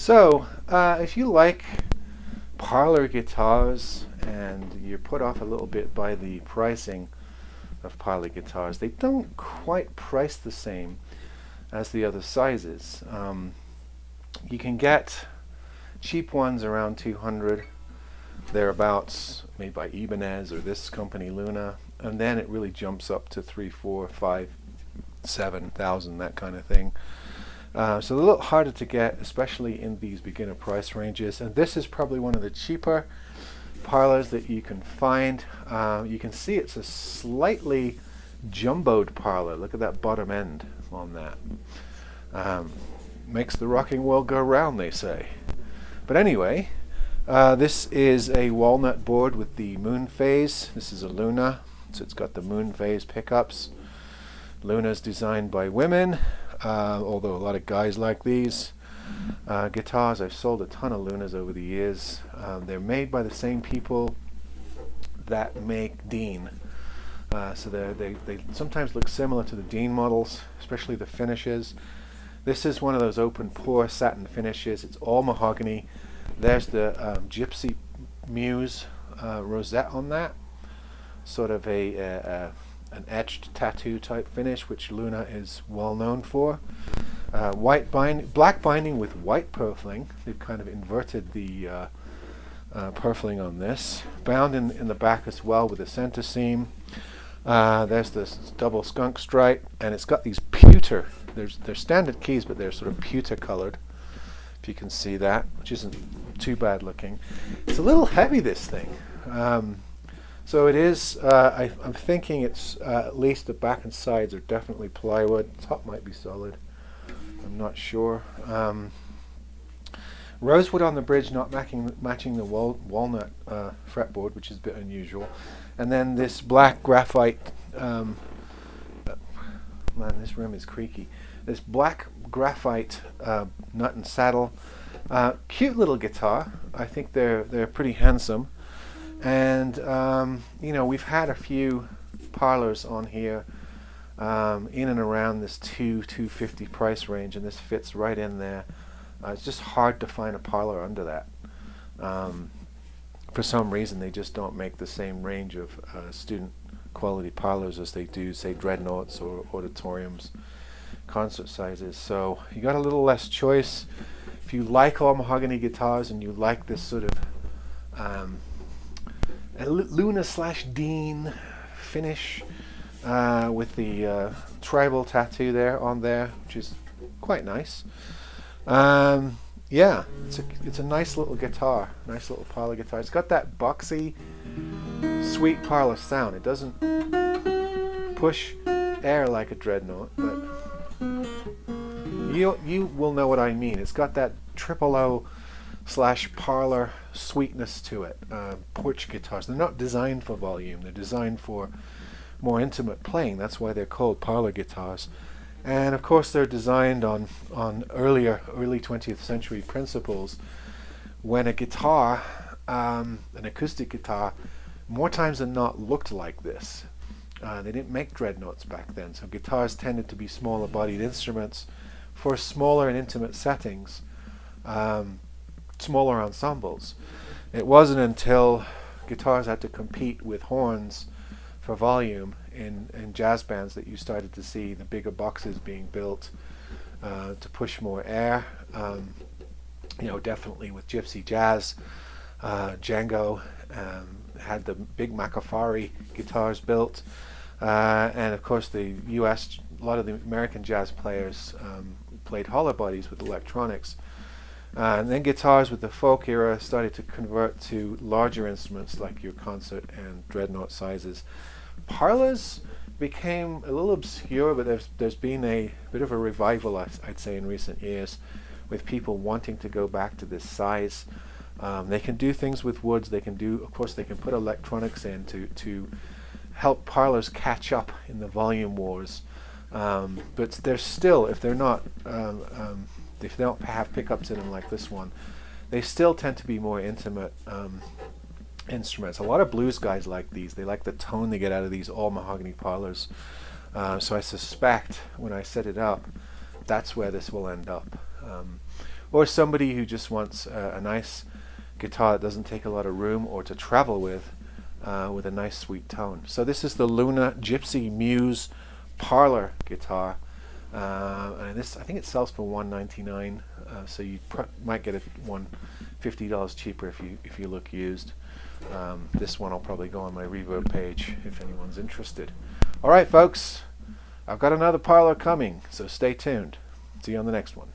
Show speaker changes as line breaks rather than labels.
So, if you like Parlour guitars and you're put off a little bit by the pricing of Parlour guitars, they don't quite price the same as the other sizes. You can get cheap ones around 200 thereabouts, made by Ibanez or this company Luna, and then it really jumps up to 3, 4, 5, 7,000, that kind of thing. So a little harder to get, especially in these beginner price ranges. And this is probably one of the cheaper Parlours that you can find. You can see it's a slightly jumboed Parlour. Look at that bottom end on that. Makes the rocking world go round, they say. But anyway, this is a walnut board with the moon phase. This is a Luna, so it's got the moon phase pickups. Luna's designed by women, although a lot of guys like these guitars. I've sold a ton of Lunas over the years. They're made by the same people that make Dean. So they sometimes look similar to the Dean models, especially the finishes. This is one of those open pore satin finishes. It's all mahogany. There's the Gypsy Muse rosette on that, sort of an etched tattoo type finish, which Luna is well known for. Black binding with white purfling. They've kind of inverted the purfling on this. Bound in the back as well with a center seam. There's this double skunk stripe, and it's got these pewter. They're standard keys, but they're sort of pewter colored, if you can see that, which isn't too bad looking. It's a little heavy, this thing. So it is, I'm thinking it's at least the back and sides are definitely plywood. Top might be solid. I'm not sure. Rosewood on the bridge, not matching the walnut fretboard, which is a bit unusual. And then this black graphite, man, this rim is creaky. This black graphite nut and saddle. Cute little guitar. I think they're pretty handsome. And you know, we've had a few Parlours on here in and around this $250 price range, and this fits right in there. It's just hard to find a Parlour under that. For some reason, they just don't make the same range of student quality Parlours as they do, say, dreadnoughts or auditoriums, concert sizes. So you got a little less choice. If you like all mahogany guitars and you like this sort of Luna / Dean finish with the tribal tattoo on there, which is quite nice. Yeah, it's a nice little guitar, nice little Parlour guitar. It's got that boxy, sweet Parlour sound. It doesn't push air like a dreadnought, but you will know what I mean. It's got that triple O / Parlour sweetness to it. Porch guitars, they're not designed for volume, they're designed for more intimate playing. That's why they're called Parlour guitars. And of course they're designed on early 20th century principles, when a guitar, an acoustic guitar, more times than not looked like this. They didn't make dreadnoughts back then, so guitars tended to be smaller bodied instruments for smaller and intimate settings, smaller ensembles. It wasn't until guitars had to compete with horns for volume in jazz bands that you started to see the bigger boxes being built to push more air. You know, definitely with Gypsy Jazz, Django had the big Macafari guitars built, and of course the US, a lot of the American jazz players played hollow bodies with electronics. And then guitars with the folk era started to convert to larger instruments like your concert and dreadnought sizes. Parlours became a little obscure, but there's been a bit of a revival, I'd say, in recent years, with people wanting to go back to this size. They can do things with woods. They can do, of course, they can put electronics in to help Parlours catch up in the volume wars. But they're still, if they're not, if they don't have pickups in them like this one, they still tend to be more intimate instruments. A lot of blues guys like these. They like the tone they get out of these all mahogany Parlours. So I suspect when I set it up, that's where this will end up. or somebody who just wants a nice guitar that doesn't take a lot of room or to travel with a nice sweet tone. So this is the Luna Gypsy Muse Parlour guitar, and this, I think it sells for $199, so you might get it $50 cheaper if you look used. This one will probably go on my Reverb page if anyone's interested. All right, folks, I've got another Parlour coming, so stay tuned. See you on the next one.